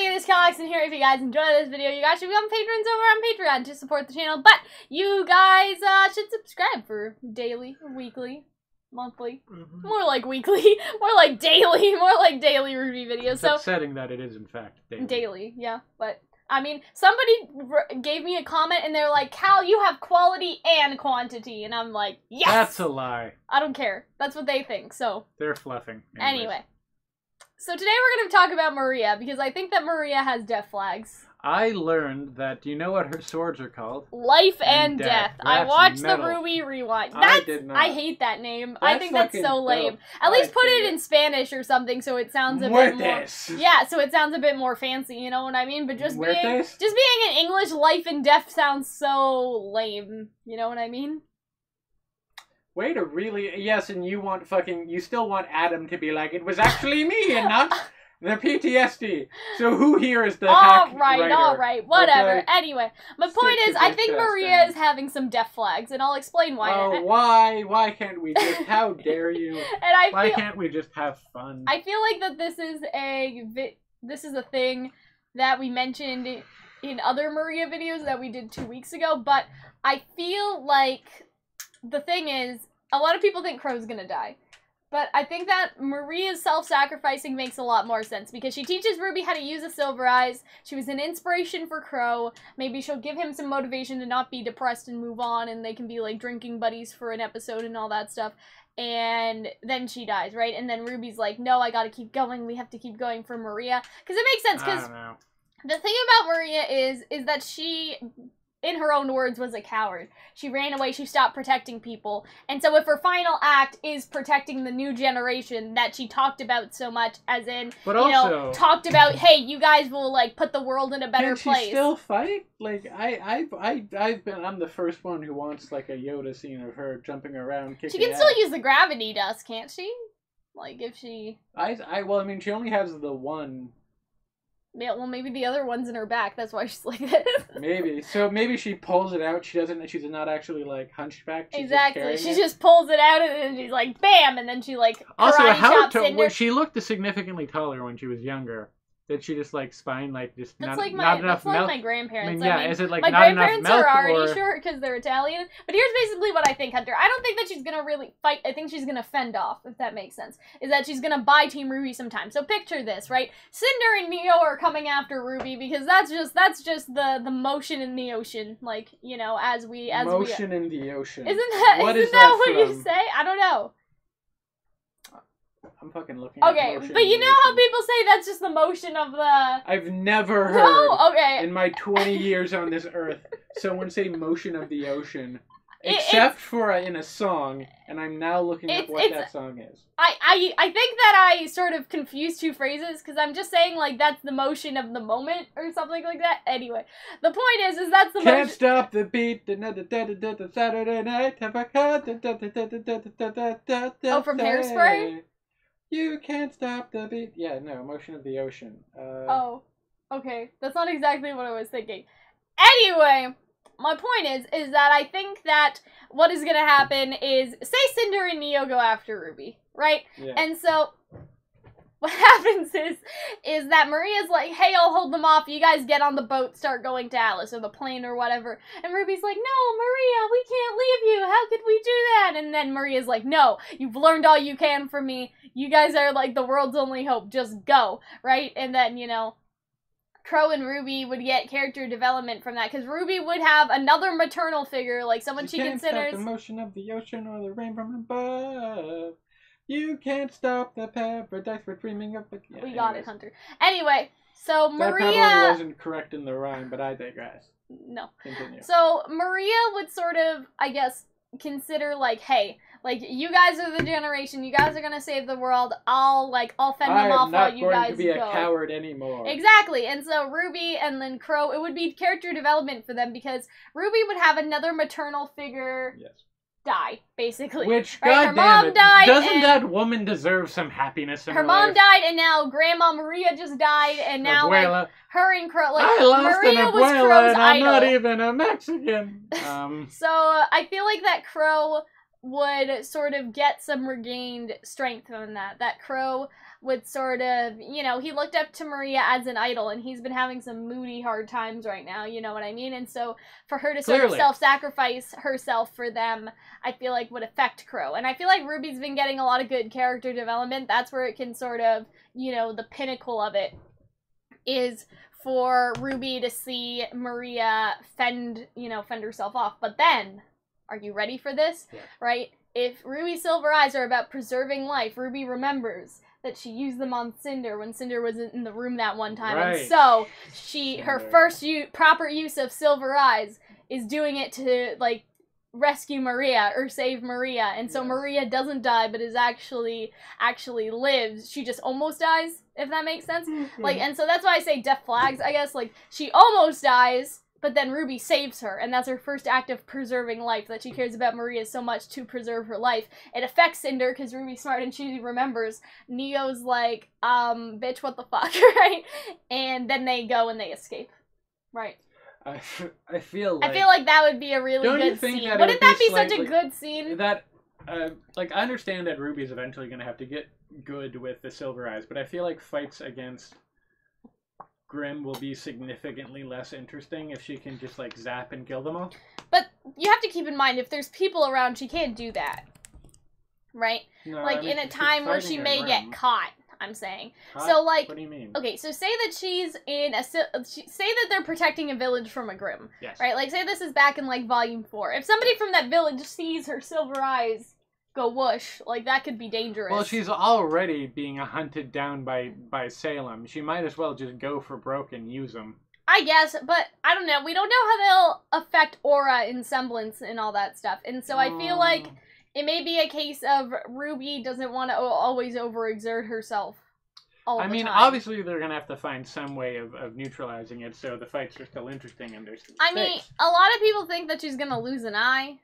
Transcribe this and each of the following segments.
everybody, it is Calxiyn here. If you guys enjoy this video, you guys should become patrons over on Patreon to support the channel. But you guys should subscribe for daily, weekly, monthly, more like weekly, more like daily RWBY videos. It's upsetting that it is in fact daily. Daily, yeah. But I mean, somebody gave me a comment and they're like, "Cal, you have quality and quantity," and I'm like, "Yes." That's a lie. I don't care. That's what they think. So they're fluffing. Anyway. So today we're going to talk about Maria, because I think that Maria has death flags. I learned that, do you know what her swords are called? Life and Death. I watched metal. the RWBY Rewind. I did not. I hate that name. I think that's so lame. Dope. At least put it in Spanish or something so it sounds a bit more... Yeah, so it sounds a bit more fancy, you know what I mean? But just being in English, Life and Death sounds so lame. You know what I mean? Way to really... Yes, and you want you still want Adam to be like, it was actually me and not the PTSD. So who here is the hack writer? Alright, whatever. Okay. Anyway, my point is, I think Maria is having some death flags, and I'll explain why. Oh, why? Why can't we just... How dare you? Why can't we just have fun? I feel like that this is a thing that we mentioned in other Maria videos that we did 2 weeks ago, but I feel like... The thing is, a lot of people think Crow's gonna die. But I think that Maria's self-sacrificing makes a lot more sense, because she teaches RWBY how to use the Silver Eyes. She was an inspiration for Crow. Maybe she'll give him some motivation to not be depressed and move on, and they can be like drinking buddies for an episode and all that stuff. And then she dies, right? And then RWBY's like, no, I gotta keep going. We have to keep going for Maria. Because it makes sense, because the thing about Maria is that she... in her own words, was a coward. She ran away, she stopped protecting people. And so if her final act is protecting the new generation that she talked about so much, as in, talked about, hey, you guys will, like, put the world in a better place. Can she still fight? Like, I'm the first one who wants, like, a Yoda scene of her jumping around, kicking She can still use the gravity dust, can't she? Like, if she... well, I mean, she only has the one... Yeah, well, maybe the other one's in her back. That's why she's like this. Maybe. So maybe she pulls it out. She's not actually, like, hunchbacked. Exactly. She just pulls it out and then she's like, bam! And then she, like, also, how she looked significantly taller when she was younger. Did she just, like, spine, like, just not enough milk? That's like my grandparents. I mean, is it, like, my not enough milk? My grandparents are already short because they're Italian. But here's basically what I think, Hunter. I don't think that she's gonna really fight. I think she's gonna fend off, if that makes sense. Is that she's gonna buy Team RWBY sometime. So picture this, right? Cinder and Neo are coming after RWBY because that's just the motion in the ocean. Like, you know, motion in the ocean. Isn't that what you say? I don't know. I'm fucking looking Okay, but you know how people say that's just the motion of the... I've never heard in my 20 years on this earth someone say motion of the ocean. Except for in a song, and I'm now looking at what that song is. I think that I sort of confused two phrases, because I'm just saying, like, that's the motion of the moment, or something like that. Anyway, the point is that's the motion... Can't stop the beat, Saturday night, Oh, from Hairspray? You can't stop the beat. Yeah, no, motion of the ocean. Oh, okay. That's not exactly what I was thinking. Anyway, my point is that I think that what is gonna happen is, say Cinder and Neo go after RWBY, right? Yeah. And so, what happens is that Maria's like, hey, I'll hold them off. You guys get on the boat, start going to Alice, or the plane, or whatever. And RWBY's like, no, Maria, we can't leave you. How could we do that? And then Maria's like, no, you've learned all you can from me. You guys are, like, the world's only hope. Just go, right? And then, you know, Crow and RWBY would get character development from that, because RWBY would have another maternal figure, like someone she considers... Stop the motion of the ocean or the rain from above. You can't stop the paradise we're dreaming of. Yeah, we got it, Hunter. Anyway, so Maria... That probably wasn't correct in the rhyme, but I digress. No. Continue. So Maria would sort of, I guess, consider, like, hey, like, you guys are the generation, you guys are gonna save the world, I'll fend them off while you guys go. I'm not going to be a coward anymore. Exactly, and so RWBY and then Crow, it would be character development for them, because RWBY would have another maternal figure... Yes. Die, basically. Which, goddamn it, doesn't that woman deserve some happiness in her life? Her mom died, and now Grandma Maria just died, and now, Abuela. Like, her and Crow, like, I lost Maria an was Abuela, Crow's and I'm idol. not even a Mexican. So, I feel like that Crow would sort of get some regained strength from that. That Crow would sort of, you know, he looked up to Maria as an idol, and he's been having some moody, hard times right now, you know what I mean? And so for her to sort of self-sacrifice herself for them, I feel like would affect Crow. And I feel like RWBY's been getting a lot of good character development. That's where it can sort of, you know, the pinnacle of it is for RWBY to see Maria fend herself off. But then, are you ready for this? Yeah. Right? If Ruby's silver eyes are about preserving life, RWBY remembers that she used them on Cinder when Cinder was in the room that one time. Right. And so, her first proper use of silver eyes is doing it to, like, rescue Maria or save Maria. And so Maria doesn't die, but is actually lives. She just almost dies, if that makes sense. Mm-hmm. Like, and so that's why I say death flags, I guess. Like, she almost dies, but then RWBY saves her, and that's her first act of preserving life, that she cares about Maria so much to preserve her life. It affects Cinder, because RWBY's smart and she remembers. Neo's like, bitch, what the fuck, right? And then they go and they escape. Right. I feel like that would be a really good scene. Wouldn't that be such a good scene? That, like, I understand that RWBY's eventually going to have to get good with the silver eyes, but I feel like fights against Grimm will be significantly less interesting if she can just, like, zap and kill them all. But you have to keep in mind, if there's people around, she can't do that. Right? No, like, in a time where she may get caught, I'm saying. Caught? So, like... What do you mean? Okay, so say that she's in a... Say that they're protecting a village from a Grimm. Yes. Right? Like, say this is back in, like, Volume 4. If somebody from that village sees her silver eyes go whoosh, like, that could be dangerous. Well, she's already being hunted down by Salem. She might as well just go for broke and use them. I guess, but I don't know. We don't know how they'll affect aura and semblance and all that stuff. And so I feel like it may be a case of RWBY doesn't want to always overexert herself all the time. Obviously they're going to have to find some way of neutralizing it so the fights are still interesting and there's I mean, a lot of people think that she's going to lose an eye.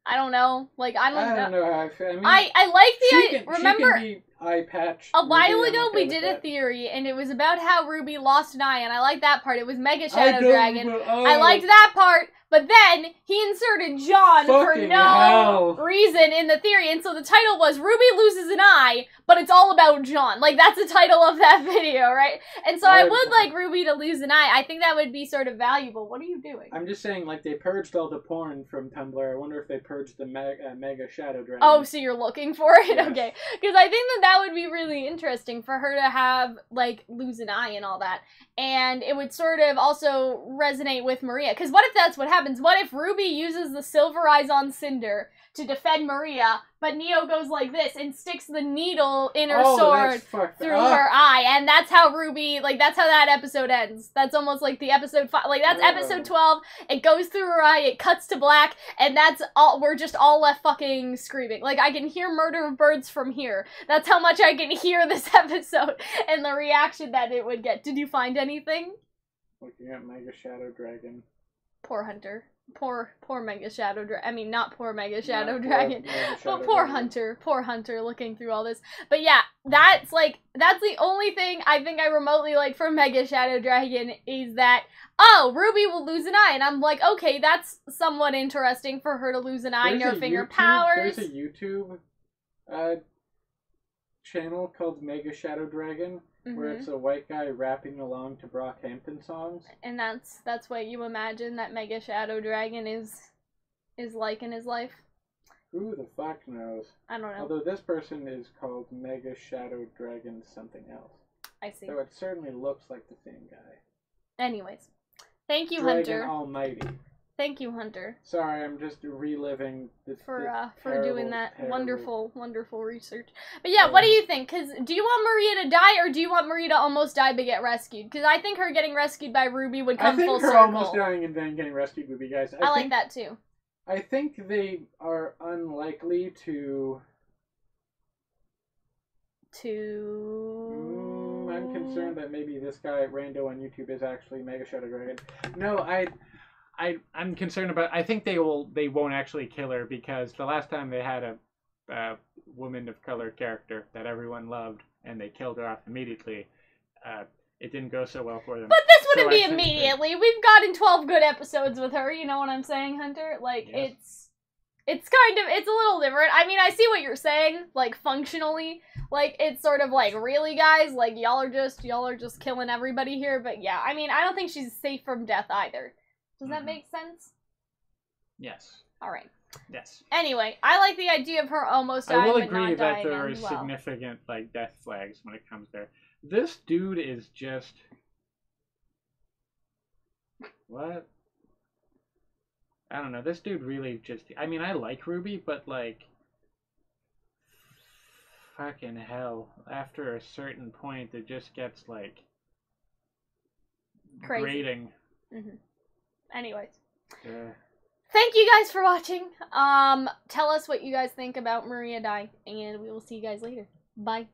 I don't know. Like, I don't know how I feel. I like the... remember... She can be eye patch. A while ago, we did a theory, and it was about how RWBY lost an eye, and I like that part. It was Mega Shadow Dragon. I liked that part, but then he inserted John for no reason in the theory, and so the title was RWBY loses an eye, but it's all about John. Like, that's the title of that video, right? And so I would like RWBY to lose an eye. I think that would be sort of valuable. What are you doing? I'm just saying, like, they purged all the porn from Tumblr. I wonder if they purged the Mega Shadow Dragon. Oh, so you're looking for it? Yes. Okay. Because I think that would be really interesting for her to have, like, lose an eye and all that. And it would sort of also resonate with Maria. Because what if that's what happens? What if RWBY uses the silver eyes on Cinder to defend Maria, but Neo goes like this and sticks the needle in her sword through her eye, and that's how RWBY, like, that's how that episode ends. That's almost like the episode 5, like, that's episode 12, it goes through her eye, it cuts to black, and that's all, we're just all left fucking screaming. Like, I can hear Murder of Birds from here. That's how much I can hear this episode, and the reaction that it would get. Did you find anything? Looking at Mega Shadow Dragon. Poor Hunter. Poor Mega Shadow Dragon. I mean, not poor Mega Shadow Dragon, but poor Hunter. Poor Hunter looking through all this. But yeah, that's the only thing I think I remotely like from Mega Shadow Dragon is that, oh, RWBY will lose an eye. And I'm like, okay, that's somewhat interesting for her to lose an eye, no finger powers. There's a YouTube channel called Mega Shadow Dragon. Mm-hmm. Where it's a white guy rapping along to Brockhampton songs. And that's what you imagine that Mega Shadow Dragon is like in his life? Who the fuck knows? I don't know. Although this person is called Mega Shadow Dragon something else. I see. So it certainly looks like the same guy. Anyways. Thank you, Dragon Hunter. Almighty. Thank you, Hunter. Sorry, I'm just reliving this for doing that wonderful research. But yeah, what do you think? Because do you want Maria to die, or do you want Maria to almost die but get rescued? Because I think her getting rescued by RWBY would come full circle. I think her almost dying and then getting rescued would be, guys. I like that too. I think they are unlikely to... I'm concerned that maybe this guy, Rando on YouTube, is actually Mega Shadow Dragon. No, I'm concerned about... I think they won't actually kill her, because the last time they had a woman of color character that everyone loved and they killed her off immediately, it didn't go so well for them. But this wouldn't be immediately. We've gotten 12 good episodes with her, you know what I'm saying, Hunter? Like, yes. it's a little different. I mean, I see what you're saying, like, functionally. Like, it's sort of like, really, guys? Like, y'all are just killing everybody here. But yeah, I mean, I don't think she's safe from death either. Does that make sense? Yes. Alright. Yes. Anyway, I like the idea of her almost dying, I will but agree not that dying there are as well. significant, like, death flags when it comes there. This dude is just... What? I don't know. This dude really just... I mean, I like RWBY, but, like... Fucking hell. After a certain point, it just gets, like... Crazy. Grating. Anyways. Thank you guys for watching. Tell us what you guys think about Maria dying, and we will see you guys later. Bye.